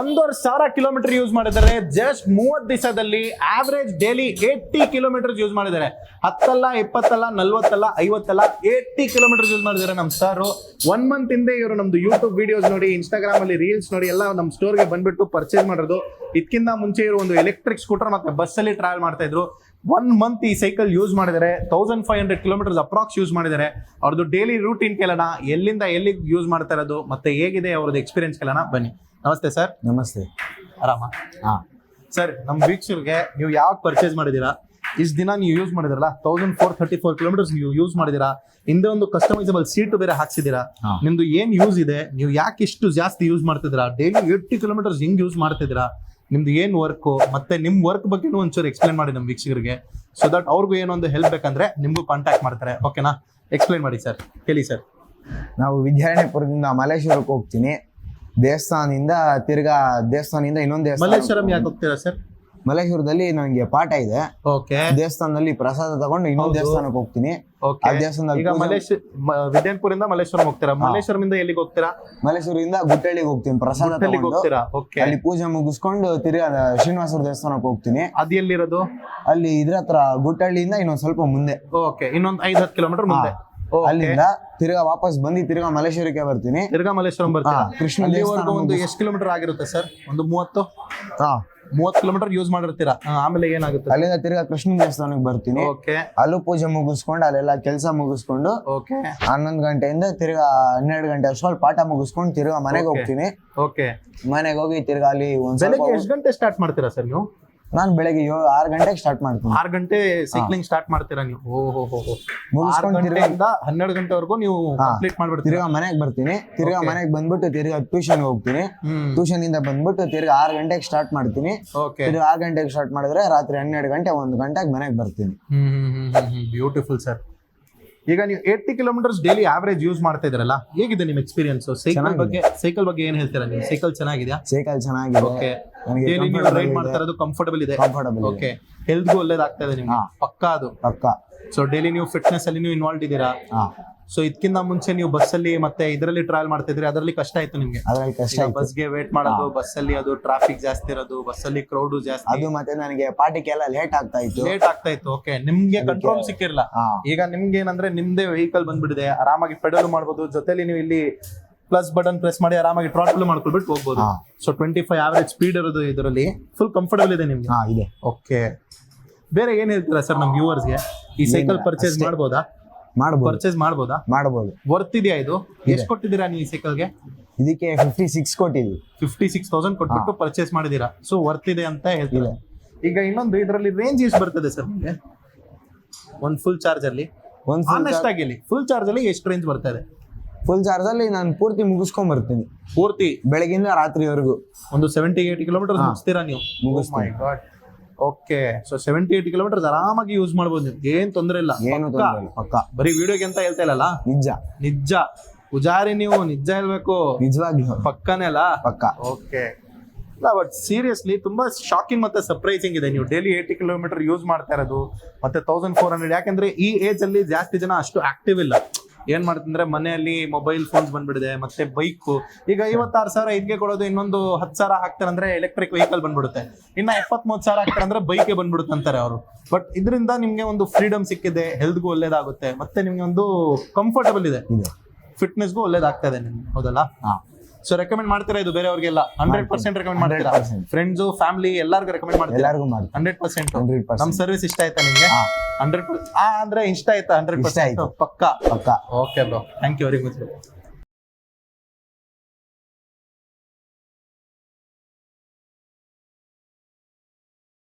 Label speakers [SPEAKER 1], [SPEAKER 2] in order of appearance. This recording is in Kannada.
[SPEAKER 1] 1,500 ಕಿಲೋಮೀಟರ್ ಯೂಸ್ ಮಾಡಿದ್ದಾರೆ. ಜಸ್ಟ್ 30 ದಿವಸದಲ್ಲಿ ಆವರೇಜ್ ಡೈಲಿ 80 ಕಿಲೋಮೀಟರ್ ಯೂಸ್ ಮಾಡಿದ್ದಾರೆ. 10 ಅಲ್ಲ 20 ಅಲ್ಲ 40 ಅಲ್ಲ 50 ಅಲ್ಲ 80 ಕಿಲೋಮೀಟರ್ ಯೂಸ್ ಮಾಡಿದ್ದಾರೆ ನಮ್ಮ ಸರ್. 1 ಮಂತ್ ಹಿಂದೆ ಇವರು ನಮ್ದು ಯೂಟ್ಯೂಬ್ ವಿಡಿಯೋಸ್ ನೋಡಿ, ಇನ್ಸ್ಟಾಗ್ರಾಮ್ ಅಲ್ಲಿ ರೀಲ್ಸ್ ನೋಡಿ ಎಲ್ಲ ನಮ್ಮ ಸ್ಟೋರ್ಗೆ ಬಂದ್ಬಿಟ್ಟು ಪರ್ಚೇಸ್ ಮಾಡೋದು. ಇದಕ್ಕಿಂತ ಮುಂಚೆ ಇವರು ಒಂದು ಎಲೆಕ್ಟ್ರಿಕ್ ಸ್ಕೂಟರ್ ಮತ್ತೆ ಬಸ್ ಅಲ್ಲಿ ಟ್ರಾವೆಲ್ ಮಾಡ್ತಾ ಇದ್ರು. 1 ಮಂತ್ ಈ ಸೈಕಲ್ ಯೂಸ್ ಮಾಡಿದ್ದಾರೆ. 1500 ಕಿಲೋಮೀಟರ್ ಅಪ್ರಾಕ್ಸ್ ಯೂಸ್ ಮಾಡಿದ್ದಾರೆ. ಅವ್ರದ್ದು ಡೈಲಿ ರೂಟೀನ್ ಕೇಳೋಣ, ಎಲ್ಲಿಂದ ಎಲ್ಲಿಗೆ ಯೂಸ್ ಮಾಡ್ತಾ ಇರೋದು ಮತ್ತೆ ಹೇಗಿದೆ ಅವ್ರದ್ದು ಎಕ್ಸ್ಪೀರಿಯನ್ಸ್ ಕೇಳೋಣ ಬನ್ನಿ. ನಮಸ್ತೆ ಸರ್.
[SPEAKER 2] ನಮಸ್ತೆ.
[SPEAKER 1] ಆರಾಮ? ಸರ್, ನಮ್ಮ ವೀಕ್ಷಕರಿಗೆ ನೀವು ಯಾವಾಗ ಪರ್ಚೇಸ್ ಮಾಡಿದೀರಾ, ಇಷ್ಟು ದಿನ ನೀವು ಯೂಸ್ ಮಾಡಿದಿರಲ್ಲ 1434 ಕಿಲೋಮೀಟರ್ಸ್ ನೀವು ಯೂಸ್ ಮಾಡಿದೀರಾ, ಹಿಂದೆ ಒಂದು ಕಸ್ಟಮೈಸಬಲ್ ಸೀಟ್ ಬೇರೆ ಹಾಕ್ಸಿದೀರಾ, ನಿಮ್ದು ಏನ್ ಯೂಸ್ ಇದೆ, ನೀವು ಯಾಕೆ ಇಷ್ಟು ಜಾಸ್ತಿ ಯೂಸ್ ಮಾಡ್ತಿದ್ದೀರಾ, ಡೈಲಿ 80 ಕಿಲೋಮೀಟರ್ಸ್ ಹಿಂಗ್ ಯೂಸ್ ಮಾಡ್ತಿದ್ದೀರಾ, ನಿಮ್ದು ಏನ್ ವರ್ಕ್ ಮತ್ತೆ ನಿಮ್ ವರ್ಕ್ ಬಗ್ಗೆ ಒಂಚೂರು ಎಕ್ಸ್ಪ್ಲೈನ್ ಮಾಡಿ ನಮ್ಮ ವೀಕ್ಷಕರಿಗೆ. ಸೊ ದಟ್ ಅವ್ರಿಗೂ ಏನೊಂದು ಹೆಲ್ಪ್ ಬೇಕಂದ್ರೆ ನಿಮ್ಗೂ ಕಾಂಟ್ಯಾಕ್ಟ್ ಮಾಡ್ತಾರೆ. ಓಕೆನಾ? ಎಕ್ಸ್ಪ್ಲೈನ್ ಮಾಡಿ ಸರ್, ಹೇಳಿ ಸರ್.
[SPEAKER 2] ನಾವು ವಿದ್ಯಾರಣ್ಯಪುರದಿಂದ ಮಲ್ಲೇಶ್ವರಕ್ಕೆ ಹೋಗ್ತೀನಿ. ದೇವಸ್ಥಾನದಿಂದ ಇನ್ನೊಂದು ದೇವಸ್ಥಾನ.
[SPEAKER 1] ಮಲ್ಲೇಶ್ವರಂ ಯಾಕೆ ಹೋಗ್ತೀರಾ ಸರ್?
[SPEAKER 2] ಮಲ್ಲೇಶ್ವರದಲ್ಲಿ ನನಗೆ ಪಾಠ ಇದೆ.
[SPEAKER 1] ಓಕೆ.
[SPEAKER 2] ದೇವಸ್ಥಾನದಲ್ಲಿ ಪ್ರಸಾದ ತಗೊಂಡು ಇನ್ನೊಂದು ದೇವಸ್ಥಾನಕ್ಕೆ ಹೋಗ್ತೀನಿ. ಆ ದೇವಸ್ಥಾನದಲ್ಲಿ
[SPEAKER 1] ಈಗ ವಿದ್ಯಾನಪುರದಿಂದ ಮಲ್ಲೇಶ್ವರಂ ಹೋಗ್ತೀರಾ? ಮಲ್ಲೇಶ್ವರದಿಂದ ಎಲ್ಲಿಗೆ ಹೋಗ್ತೀರಾ?
[SPEAKER 2] ಮಲ್ಲೇಶ್ವರದಿಂದ ಗುಟ್ಟಳ್ಳಿಗೆ ಹೋಗ್ತೀನಿ. ಪ್ರಸಾದ
[SPEAKER 1] ಹೋಗ್ತೀರಾ?
[SPEAKER 2] ಅಲ್ಲಿ ಪೂಜೆ ಮುಗಿಸ್ಕೊಂಡು ತಿರ್ಗಾ ಶ್ರೀನಿವಾಸರ ದೇವಸ್ಥಾನಕ್ಕೆ ಹೋಗ್ತೀನಿ.
[SPEAKER 1] ಅದು ಎಲ್ಲಿರೋದು?
[SPEAKER 2] ಅಲ್ಲಿ ಇದ್ರ ಹತ್ರ ಗುಟ್ಟಳ್ಳಿಯಿಂದ ಇನ್ನೊಂದ್ ಸ್ವಲ್ಪ ಮುಂದೆ.
[SPEAKER 1] ಓಕೆ, ಇನ್ನೊಂದ್ 5-10 ಕಿಲೋಮೀಟರ್ ಮುಂದೆ.
[SPEAKER 2] ಅಲ್ಲಿಂದ ತಿರ್ಗಾ ವಾಪಸ್ ಬಂದು ತಿರ್ಗಾ ಮಲ್ಲೇಶ್ವರಕ್ಕೆ ಬರ್ತೀನಿ.
[SPEAKER 1] ತಿರ್ಗಾ ಮಲ್ಲೇಶ್ವರಂ ಬರ್ತೀರಾ?
[SPEAKER 2] ಕೃಷ್ಣ ದೇವಸ್ಥಾನ
[SPEAKER 1] ಒಂದು ಎಷ್ಟು ಕಿಲೋಮೀಟರ್ ಆಗಿರುತ್ತೆ ಸರ್? ಒಂದು 30 ಕಿಲೋಮೀಟರ್ ಯೂಸ್ ಮಾಡಿರ್ತೀರಾ. ಆಮೇಲೆ ಏನಾಗುತ್ತೆ?
[SPEAKER 2] ಅಲ್ಲಿಂದ ತಿರ್ಗಾ ಕೃಷ್ಣ ದೇವಸ್ಥಾನಕ್ಕೆ ಬರ್ತೀನಿ.
[SPEAKER 1] ಓಕೆ.
[SPEAKER 2] ಅಲ್ಲೂ ಪೂಜೆ ಮುಗಿಸ್ಕೊಂಡು ಅಲ್ಲೆಲ್ಲ ಕೆಲಸ ಮುಗಿಸ್ಕೊಂಡು 11 ಗಂಟೆಯಿಂದ ತಿರ್ಗಾ 12 ಗಂಟೆ ಅಷ್ಟರಲ್ಲಿ ಪಾಠ ಮುಗಿಸ್ಕೊಂಡು ತಿರ್ಗಾ ಮನೆಗೆ ಹೋಗ್ತೀನಿ.
[SPEAKER 1] ಓಕೆ.
[SPEAKER 2] ಮನೆಗೆ ಹೋಗಿ ತಿರ್ಗಾ ಅಲ್ಲಿ
[SPEAKER 1] ಎಷ್ಟು ಗಂಟೆ ಸ್ಟಾರ್ಟ್ ಮಾಡ್ತೀರಾ ಸರ್ ನೀವು?
[SPEAKER 2] ನಾನು ಬೆಳಗ್ಗೆ 6 ಗಂಟೆಗೆ ಸ್ಟಾರ್ಟ್ ಮಾಡ್ತೀನಿ.
[SPEAKER 1] 6 ಗಂಟೆ ಸೈಕ್ಲಿಂಗ್ ಸ್ಟಾರ್ಟ್ ಮಾಡ್ತೀರಾ ನೀವು? ಮುಗಿಸ್ಕೊಂಡು 12 ಗಂಟೆವರೆಗೂ ನೀವು ಕಂಪ್ಲೀಟ್ ಮಾಡ್ಬಿಡ್ತೀರಾ.
[SPEAKER 2] ತಿರ್ಗಾ ಮನೆಗೆ ಬರ್ತೀನಿ. ತಿರ್ಗಾ ಮನೆಗೆ ಬಂದ್ಬಿಟ್ಟು ತಿರ್ಗಾ ಟ್ಯೂಷನ್ ಹೋಗ್ತೀನಿ. ಟ್ಯೂಷನ್ ಇಂದ ಬಂದ್ಬಿಟ್ಟು ತಿರ್ಗಾ 6 ಗಂಟೆಗೆ ಸ್ಟಾರ್ಟ್ ಮಾಡ್ತೀನಿ. ತಿರ್ಗಾ 6 ಗಂಟೆಗೆ ಸ್ಟಾರ್ಟ್ ಮಾಡಿದ್ರೆ ರಾತ್ರಿ 12 ಗಂಟೆ 1 ಗಂಟೆಗೆ ಮನೆಗೆ ಬರ್ತೀನಿ.
[SPEAKER 1] Beautiful sir. ಈಗ ನೀವು 80 ಕಿಲೋಮೀಟರ್ಸ್ ಡೈಲಿ ಆವರೇಜ್ ಯೂಸ್ ಮಾಡ್ತಾ ಇದ್ರಲ್ಲ, ಹೇಗಿದೆ ನಿಮ್ ಎಕ್ಸ್ಪೀರಿಯನ್ಸ್? ಸೈಕಲ್ ಬಗ್ಗೆ ಏನ್ ಹೇಳ್ತೀರಾ ನೀವು? ಸೈಕಲ್ ಚೆನ್ನಾಗಿದೆಯಾ?
[SPEAKER 2] ಸೈಕಲ್ ಚೆನ್ನಾಗಿದೆ.
[SPEAKER 1] ಡೈಲಿ ನೀವು ರೈಡ್ ಮಾಡ್ತಾ ಇರೋದು ಕಂಫರ್ಟಬಲ್ ಇದೆ. ಓಕೆ. ಹೆಲ್ತ್ಗೂ ಒಳ್ಳೇದಾಗ್ತಾ ಇದೆ ನಿಮ್ಗೆ? ಪಕ್ಕಾ ಅದು ಪಕ್ಕಾ. ಸೊ ಡೈಲಿ ನೀವು ಫಿಟ್ನೆಸ್ ಅಲ್ಲಿ ನೀವು ಇನ್ವಾಲ್ವ್ ಇದ್ದೀರಾ. ಸೊ ಇದಕ್ಕಿಂತ ಮುಂಚೆ ನೀವು ಬಸ್ ಅಲ್ಲಿ ಮತ್ತೆ ಇದರಲ್ಲಿ ಟ್ರಾವೆಲ್ ಮಾಡ್ತಾ ಇದ್ರಿ, ಅದರಲ್ಲಿ ಕಷ್ಟ ಆಯ್ತು ನಿಮ್ಗೆ? ಬಸ್ಗೆ ವೇಟ್ ಮಾಡೋದು, ಬಸ್ ಅಲ್ಲಿ ಅದು ಟ್ರಾಫಿಕ್ ಜಾಸ್ತಿ ಇರೋದು, ಬಸ್ ಅಲ್ಲಿ ಕ್ರೌಡ್ ಜಾಸ್ತಿ,
[SPEAKER 2] ಅದು ಮತ್ತೆ ನನಗೆ ಪಾರ್ಟಿಗೆಲ್ಲ ಲೇಟ್ ಆಗ್ತಾ ಇತ್ತು.
[SPEAKER 1] ಓಕೆ. ನಿಮ್ಗೆ ಕಂಟ್ರೋಲ್ ಸಿಕ್ಕಿರಲ್ಲ. ಈಗ ನಿಮ್ಗೆ ಏನಂದ್ರೆ ನಿಮ್ದೇ ವೆಹಿಕಲ್ ಬಂದ್ಬಿಟ್ಟಿದೆ, ಆರಾಮಾಗಿ ಪೆಡಲ್ ಮಾಡ್ಬೋದು. ಜೊತೆಲಿ ನೀವು ಇಲ್ಲಿ ಪ್ಲಸ್ ಬಟನ್ ಪ್ರೆಸ್ ಮಾಡಿ ಆರಾಮಾಗಿ ಟ್ರಾಟಲ್ ಮಾಡ್ಕೊಳ್ಬಿಟ್ಟು ಹೋಗ್ಬೋದು. ಸೊ 25 ಆವರೇಜ್ ಸ್ಪೀಡ್ ಇರೋದು ಇದರಲ್ಲಿ. ಫುಲ್ ಕಂಫರ್ಟಬಲ್ ಇದೆ ನಿಮ್ಗೆ?
[SPEAKER 2] ಇದೆ.
[SPEAKER 1] ಓಕೆ. ಬೇರೆ ಏನ್ ಹೇಳ್ತೀರಾ ಸರ್ ನಮ್ಮ ವ್ಯೂವರ್ಸ್ಗೆ? ಈ ಸೈಕಲ್ ಪರ್ಚೇಸ್ ಮಾಡ್ಬೋದಾ? ಪರ್ಚೇಸ್ ಮಾಡ್ಬೋದಾ?
[SPEAKER 2] ಮಾಡಬಹುದು.
[SPEAKER 1] ವರ್ತ್ ಇದೆಯಾ ಇದು? ಎಷ್ಟು ಕೊಟ್ಟಿದ್ದೀರಾ ನೀವು ಈ ಸೈಕಲ್ಗೆ?
[SPEAKER 2] ಇದಕ್ಕೆ 56 ಕೊಟ್ಟಿದ್ವಿ.
[SPEAKER 1] 56,000 ಕೊಟ್ಬಿಟ್ಟು ಪರ್ಚೇಸ್ ಮಾಡಿದೀರಾ. ಸೊ ವರ್ತ್ ಇದೆ ಅಂತ ಹೇಳ್ತೀರಾ. ಈಗ ಇನ್ನೊಂದು ಇದರಲ್ಲಿ ರೇಂಜ್ ಎಷ್ಟು ಬರ್ತದೆ ಸರ್ ನಿಮಗೆ? ಒಂದು ಫುಲ್ ಚಾರ್ಜ್ ಅಲ್ಲಿ ಆನೆಸ್ಟ್ ಆಗಿ ಹೇಳಿ, ಫುಲ್ ಚಾರ್ಜ್ ಅಲ್ಲಿ ಎಷ್ಟು ರೇಂಜ್ ಬರ್ತದೆ?
[SPEAKER 2] ಫುಲ್ ಚಾರ್ಜ್ ಅಲ್ಲಿ ನಾನು ಪೂರ್ತಿ ಮುಗಿಸ್ಕೊಂಡ್ ಬರ್ತೀನಿ.
[SPEAKER 1] ಪೂರ್ತಿ
[SPEAKER 2] ಬೆಳಗಿಂದ ರಾತ್ರಿವರೆಗೂ
[SPEAKER 1] ಒಂದು 70-80 ಕಿಲೋಮೀಟರ್ ಮುಗಿಸ್ತೀರಾ ನೀವು? ಓಕೆ. ಸೊ 70-80 ಕಿಲೋಮೀಟರ್ ಆರಾಮಾಗಿ ಯೂಸ್ ಮಾಡಬಹುದು ನೀವು, ಏನ್ ತೊಂದರೆ ಇಲ್ಲ.
[SPEAKER 2] ಏನು ಪಕ್ಕ.
[SPEAKER 1] ಬರೀ ವಿಡಿಯೋಗೆ ಅಂತ ಹೇಳ್ತಾ ಇಲ್ಲಲ್ಲ? ನಿಜ ಪೂಜಾರಿ ನೀವು, ನಿಜ ಹೇಳ್ಬೇಕು.
[SPEAKER 2] ನಿಜವಾಗಿ
[SPEAKER 1] ಪಕ್ಕನೇ ಅಲ್ಲ?
[SPEAKER 2] ಪಕ್ಕ.
[SPEAKER 1] ಓಕೆ. ಬಟ್ ಸೀರಿಯಸ್ಲಿ ತುಂಬಾ ಶಾಕಿಂಗ್ ಮತ್ತೆ ಸರ್ಪ್ರೈಸಿಂಗ್ ಇದೆ. ನೀವು ಡೈಲಿ 80 ಕಿಲೋಮೀಟರ್ ಯೂಸ್ ಮಾಡ್ತಾ ಇರೋದು ಮತ್ತೆ 1400. ಯಾಕಂದ್ರೆ ಈ ಏಜ್ ಅಲ್ಲಿ ಜಾಸ್ತಿ ಜನ ಅಷ್ಟು ಆಕ್ಟಿವ್ ಇಲ್ಲ. ಏನ್ ಮಾಡ್ತಂದ್ರೆ ಮನೆಯಲ್ಲಿ ಮೊಬೈಲ್ ಫೋನ್ಸ್ ಬಂದ್ಬಿಡಿದೆ, ಮತ್ತೆ ಬೈಕ್. ಈಗ 56,000 ಇದಕ್ಕೆ ಕೊಡೋದು, ಇನ್ನೊಂದು 10,000 ಹಾಕ್ತಾರಂದ್ರೆ ಎಲೆಕ್ಟ್ರಿಕ್ ವೆಹಿಕಲ್ ಬಂದ್ಬಿಡುತ್ತೆ. ಇನ್ನ 73,000 ಹಾಕ್ತಾರಂದ್ರೆ ಬೈಕೆ ಬಂದ್ಬಿಡುತ್ತೆ ಅಂತಾರೆ ಅವರು. ಬಟ್ ಇದರಿಂದ ನಿಮ್ಗೆ ಒಂದು ಫ್ರೀಡಮ್ ಸಿಕ್ಕಿದೆ, ಹೆಲ್ತ್ಗೂ ಒಳ್ಳೇದಾಗುತ್ತೆ, ಮತ್ತೆ ನಿಮ್ಗೆ ಒಂದು ಕಂಫರ್ಟಬಲ್ ಇದೆ, ಫಿಟ್ನೆಸ್ಗೂ ಒಳ್ಳೇದಾಗ್ತಾ ಇದೆ ನಿಮ್ಗೆ. ಹೌದಲ್ಲ? ಸೊ ರೆಕಮೆಂಡ್ ಮಾಡ್ತೀರಾ ಇದು ಬೇರೆಯವ್ರಿಗೆಲ್ಲ? 100% ರೆಕಮೆಂಡ್ ಮಾಡ್ತೀರಾ? ಫ್ರೆಂಡ್ಸ್, ಫ್ಯಾಮಿಲಿ ಎಲ್ಲರಿಗೂ ರೆಕಮೆಂಡ್ ಮಾಡ್ತೀರಾ? 100%. ನಮ್ ಸರ್ವಿಸ್ ಇಷ್ಟ ಆಯ್ತಾ ನಿಮ್ಗೆ? 100%. ಅಂದ್ರೆ ಇಷ್ಟ ಆಯ್ತಾ? 100% ಪಕ್ಕ. Okay bro, thank you very much.